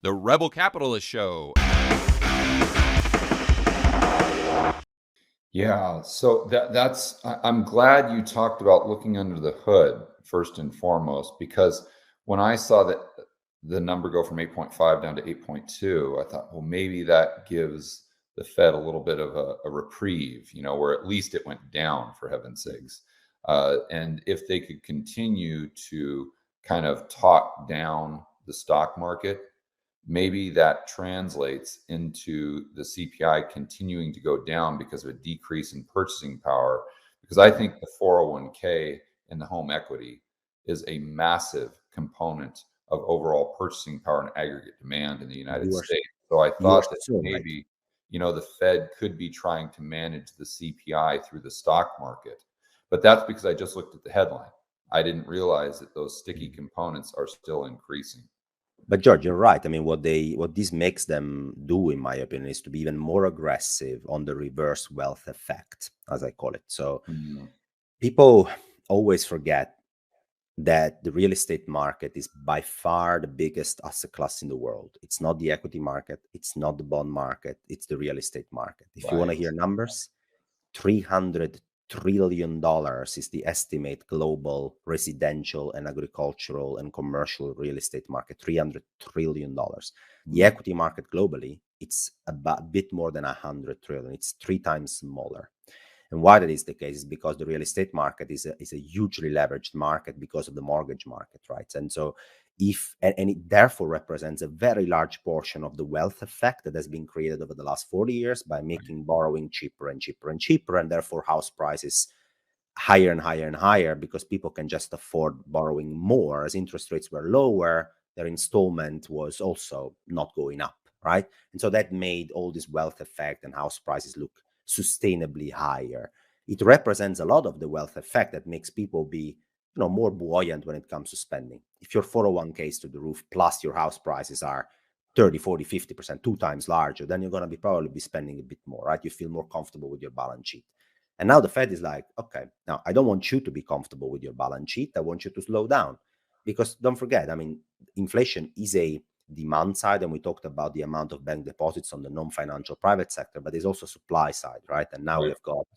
The Rebel Capitalist Show. Yeah, so I'm glad you talked about looking under the hood first and foremost, because when I saw that the number go from 8.5 down to 8.2, I thought, well, maybe that gives the Fed a little bit of a reprieve, where at least it went down, for heaven's sakes. And if they could continue to kind of talk down the stock market, maybe that translates into the CPI continuing to go down because of a decrease in purchasing power. Because I think the 401k and the home equity is a massive component of overall purchasing power and aggregate demand in the United States. So I You are thought that so right. maybe, the Fed could be trying to manage the CPI through the stock market. But that's because I just looked at the headline. I didn't realize that those sticky components are still increasing. But George, you're right. I mean, what this makes them do, in my opinion, is to be even more aggressive on the reverse wealth effect, as I call it. So people always forget that the real estate market is by far the biggest asset class in the world. It's not the equity market. It's not the bond market. It's the real estate market. If you want to hear numbers, $300 trillion is the estimate global residential and agricultural and commercial real estate market. $300 trillion. The equity market globally, it's about a bit more than 100 trillion. It's 3 times smaller. And why that is the case is because the real estate market is a hugely leveraged market because of the mortgage market, right? And so and it therefore represents a very large portion of the wealth effect that has been created over the last 40 years by making borrowing cheaper and cheaper and cheaper, and therefore house prices higher and higher and higher because people can just afford borrowing more. As interest rates were lower, their installment was also not going up, right? And so that made all this wealth effect and house prices look sustainably higher. It represents a lot of the wealth effect that makes people be more buoyant when it comes to spending. If your 401k is to the roof, plus your house prices are 30, 40, 50%, 2 times larger, then you're going to probably be spending a bit more, right? You feel more comfortable with your balance sheet. And now the Fed is like, okay, now I don't want you to be comfortable with your balance sheet. I want you to slow down. Because don't forget, I mean, inflation is a demand side, and we talked about the amount of bank deposits on the non-financial private sector, but there's also supply side, right? And now we've got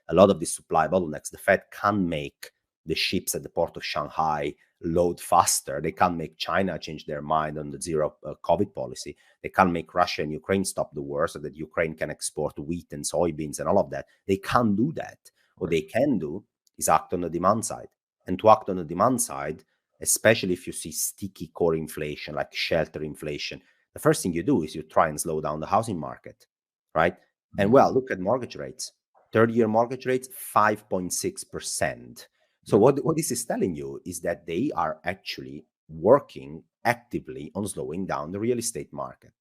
a lot of these supply bottlenecks. The Fed can make the ships at the port of Shanghai load faster. They can't make China change their mind on the zero COVID policy. They can't make Russia and Ukraine stop the war so that Ukraine can export wheat and soybeans and all of that. They can't do that. What they can do is act on the demand side. And to act on the demand side, especially if you see sticky core inflation, like shelter inflation, the first thing you do is you try and slow down the housing market, right? And well, look at mortgage rates. 30-year mortgage rates, 5.6%. So what this is telling you is that they are actually working actively on slowing down the real estate market.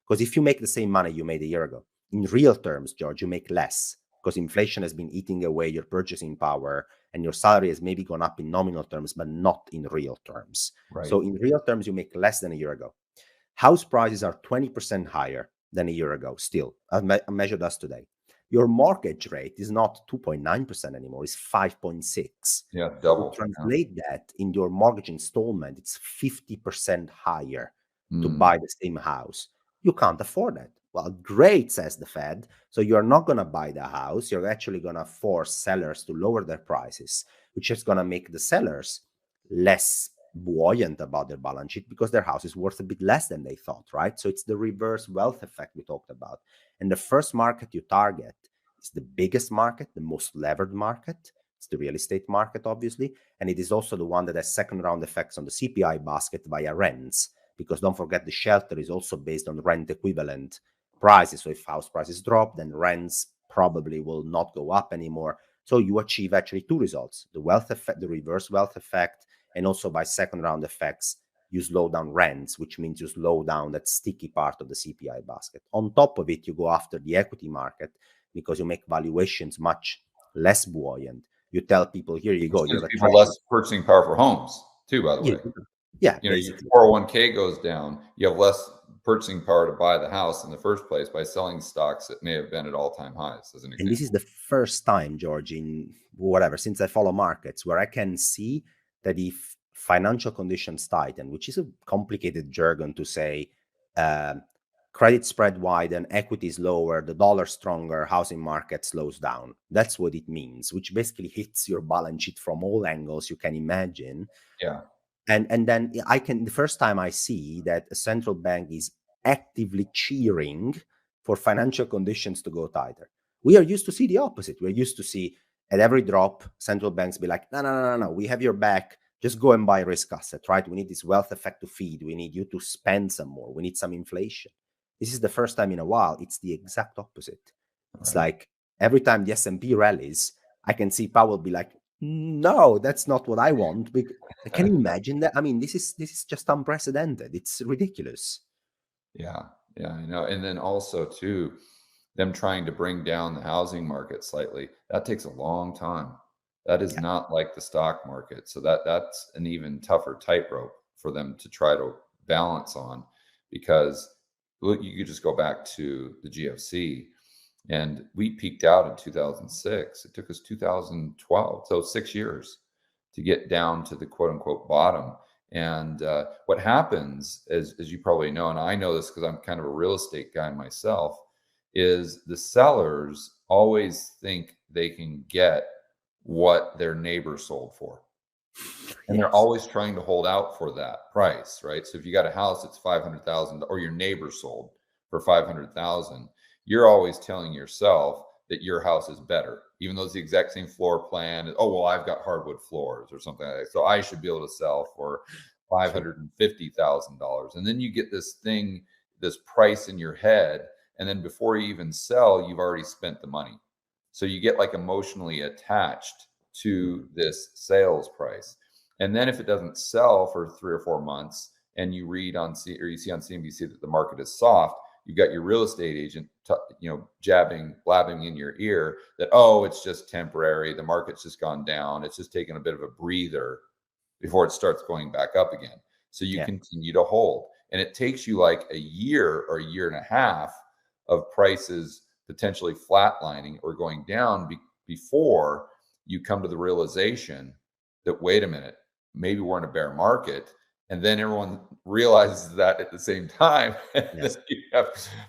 Because if you make the same money you made a year ago, in real terms, George, you make less because inflation has been eating away your purchasing power and your salary has maybe gone up in nominal terms, but not in real terms. Right. So in real terms, you make less than a year ago. House prices are 20% higher than a year ago still, as measured as today. Your mortgage rate is not 2.9% anymore, it's 5.6%. Yeah, double. So translate that in your mortgage installment, it's 50% higher to buy the same house. You can't afford that. Well, great, says the Fed. So you're not going to buy the house. You're actually going to force sellers to lower their prices, which is going to make the sellers less buoyant about their balance sheet because their house is worth a bit less than they thought, right? So it's the reverse wealth effect we talked about. And the first market you target is the biggest market, the most levered market. It's the real estate market, obviously. And it is also the one that has second round effects on the CPI basket via rents, because don't forget the shelter is also based on rent equivalent prices. So if house prices drop, then rents probably will not go up anymore. So you achieve actually 2 results, the wealth effect, the reverse wealth effect, and also by second round effects, you slow down rents, which means you slow down that sticky part of the CPI basket. On top of it, you go after the equity market because you make valuations much less buoyant. You tell people, here you go. You have people less purchasing power for homes too, by the way. Yeah, your 401k goes down, you have less purchasing power to buy the house in the first place by selling stocks that may have been at all-time highs, as an example. And this is the first time, George, in since I follow markets, where I can see that if financial conditions tighten, which is a complicated jargon to say credit spread widen, equity is lower, the dollar stronger, housing market slows down. That's what it means, which basically hits your balance sheet from all angles you can imagine. Yeah. And then the first time I see that a central bank is actively cheering for financial conditions to go tighter. We are used to see the opposite. We're used to see at every drop, central banks be like, no, we have your back. Just go and buy risk asset, right? We need this wealth effect to feed. We need you to spend some more. We need some inflation. This is the first time in a while. It's the exact opposite. It's like every time the S&P rallies, I can see Powell be like, no, that's not what I want. Can you imagine that? I mean, this is just unprecedented. It's ridiculous. Yeah, I know. And then also too, them trying to bring down the housing market slightly, that takes a long time. That is not like the stock market. So that's an even tougher tightrope for them to try to balance on, because look, you could just go back to the GFC, and we peaked out in 2006. It took us 2012, so 6 years to get down to the quote unquote bottom. And what happens, as you probably know, and I know this because I'm kind of a real estate guy myself, is the sellers always think they can get what their neighbor sold for. And they're always trying to hold out for that price, right? So if you got a house that's 500,000, or your neighbor sold for 500,000, you're always telling yourself that your house is better, even though it's the exact same floor plan. Oh, well, I've got hardwood floors or something like that, so I should be able to sell for $550,000. And then you get this thing, this price in your head, and then before you even sell, you've already spent the money. So you get like emotionally attached to this sales price. And then if it doesn't sell for 3 or 4 months, and you read on or you see on CNBC that the market is soft, you've got your real estate agent, blabbing in your ear that, oh, it's just temporary. The market's just gone down. It's just taking a bit of a breather before it starts going back up again. So you continue to hold. And it takes you like a year or a year and a half of prices potentially flatlining or going down before you come to the realization that, wait a minute, maybe we're in a bear market. And then everyone realizes that at the same time, and then you have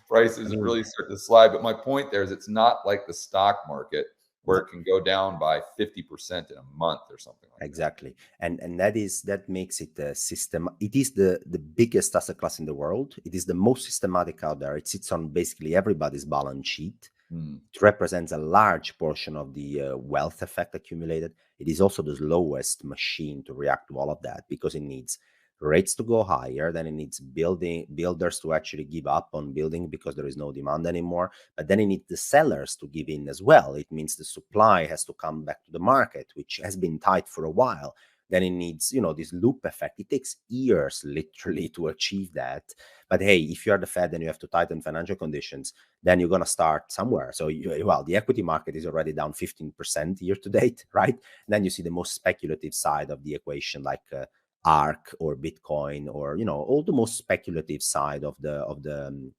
prices really start to slide. But my point there is, it's not like the stock market where it can go down by 50% in a month or something like that. Exactly. And that makes it a system. It is the biggest asset class in the world. It is the most systematic out there. It sits on basically everybody's balance sheet. It represents a large portion of the wealth effect accumulated. It is also the slowest machine to react to all of that, because it needs rates to go higher, then it needs builders to actually give up on building because there is no demand anymore, but then it needs the sellers to give in as well. It means the supply has to come back to the market, which has been tight for a while. Then it needs, this loop effect. It takes years literally to achieve that. But hey, if you are the Fed and you have to tighten financial conditions, then you're going to start somewhere. So, the equity market is already down 15% year to date, right? Then you see the most speculative side of the equation, like ARK or Bitcoin, or all the most speculative side of the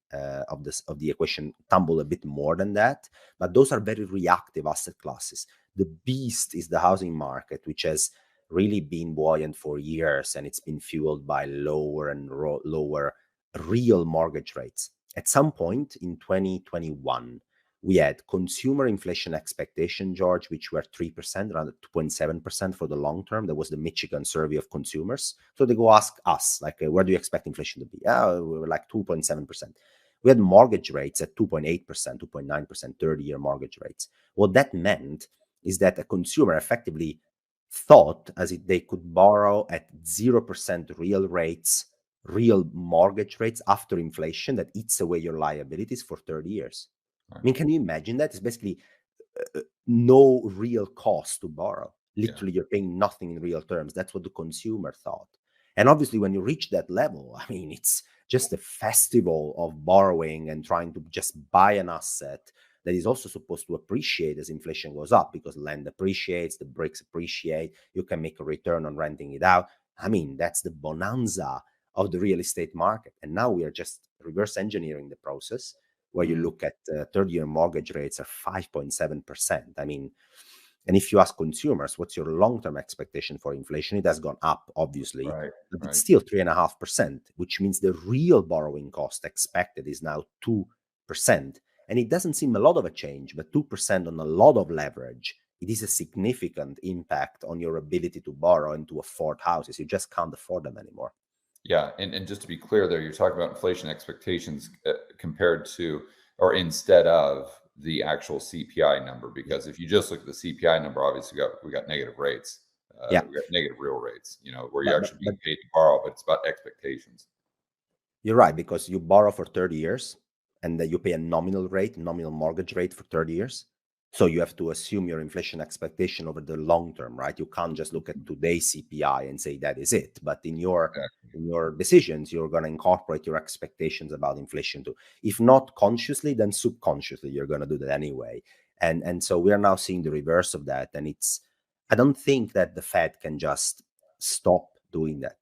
equation tumble a bit more than that. But those are very reactive asset classes. The beast is the housing market, which has really been buoyant for years, and it's been fueled by lower and lower real mortgage rates. At some point in 2021, we had consumer inflation expectation, George, which were 3%, around 2.7% for the long term. That was the Michigan survey of consumers. So they go ask us, like, where do you expect inflation to be? We were like 2.7%. We had mortgage rates at 2.8%, 2.9%, 30-year mortgage rates. What that meant is that a consumer effectively thought as if they could borrow at 0% real rates, real mortgage rates after inflation that eats away your liabilities for 30 years. I mean, can you imagine that? It's basically no real cost to borrow. Literally, you're paying nothing in real terms. That's what the consumer thought. And obviously, when you reach that level, I mean, it's just a festival of borrowing and trying to just buy an asset that is also supposed to appreciate as inflation goes up, because land appreciates, the bricks appreciate, you can make a return on renting it out. I mean, that's the bonanza of the real estate market. And now we are just reverse engineering the process, where you look at 30-year mortgage rates are 5.7%. I mean, And if you ask consumers, what's your long-term expectation for inflation? It has gone up, obviously, but it's still 3.5%, which means the real borrowing cost expected is now 2%. And it doesn't seem a lot of a change, but 2% on a lot of leverage, it is a significant impact on your ability to borrow and to afford houses. You just can't afford them anymore. Yeah, and just to be clear there, you're talking about inflation expectations compared to, or instead of, the actual CPI number, because if you just look at the CPI number, obviously we got negative rates. We got negative real rates, where you're actually being paid to borrow, but it's about expectations. You're right, because you borrow for 30 years and then you pay a nominal mortgage rate for 30 years. So you have to assume your inflation expectation over the long term, right? You can't just look at today's CPI and say that is it. But in your decisions, you're going to incorporate your expectations about inflation too. If not consciously, then subconsciously, you're going to do that anyway. And so we are now seeing the reverse of that. And I don't think that the Fed can just stop doing that.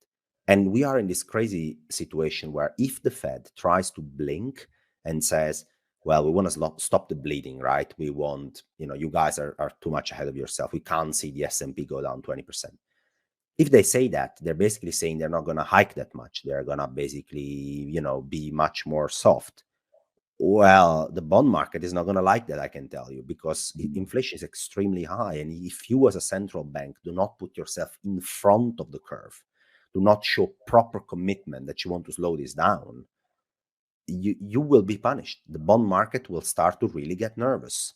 And we are in this crazy situation where if the Fed tries to blink and says, well, we want to stop the bleeding, right? We want, you guys are too much ahead of yourself. We can't see the S&P go down 20%. If they say that, they're basically saying they're not going to hike that much. They're going to basically, be much more soft. Well, the bond market is not going to like that, I can tell you, because inflation is extremely high. And if you as a central bank do not put yourself in front of the curve, do not show proper commitment that you want to slow this down, you will be punished. The bond market will start to really get nervous.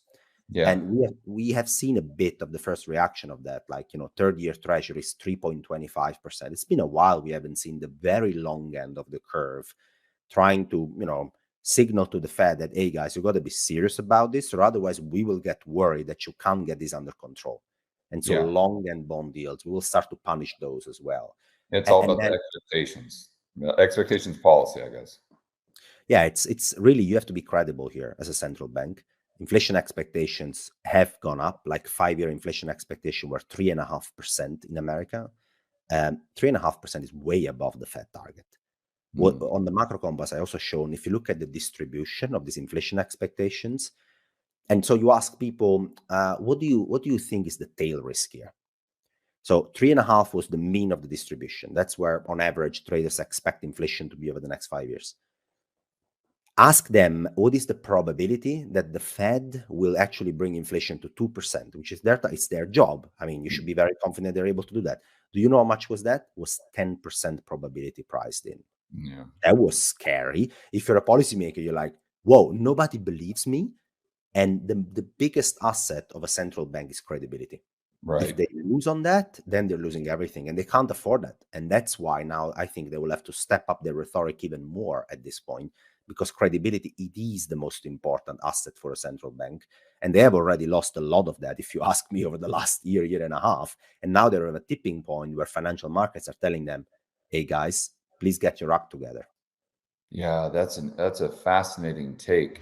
Yeah. And we have seen a bit of the first reaction of that, like, 30-year treasury is 3.25%. It's been a while we haven't seen the very long end of the curve trying to, signal to the Fed that, hey, guys, you got to be serious about this, or otherwise we will get worried that you can't get this under control. And so long end bond deals, we will start to punish those as well. It's all about the expectations. Expectations policy, I guess. Yeah, it's really, you have to be credible here as a central bank. Inflation expectations have gone up. Like 5-year inflation expectation were 3.5% in America. 3.5% is way above the Fed target. What on the macro compass, I also shown, if you look at the distribution of these inflation expectations, and so you ask people, what do you think is the tail risk here? So 3.5 was the mean of the distribution. That's where, on average, traders expect inflation to be over the next 5 years. Ask them, what is the probability that the Fed will actually bring inflation to 2%, which is it's their job. I mean, you should be very confident they're able to do that. Do you know how much was that? It was 10% probability priced in. Yeah. That was scary. If you're a policymaker, you're like, whoa, nobody believes me. And the biggest asset of a central bank is credibility. Right. If they lose on that, then they're losing everything, and they can't afford that. And that's why now I think they will have to step up their rhetoric even more at this point, because credibility, it is the most important asset for a central bank. And they have already lost a lot of that, if you ask me, over the last year and a half. And now they're at a tipping point where financial markets are telling them, hey, guys, please get your act together. Yeah, that's a fascinating take.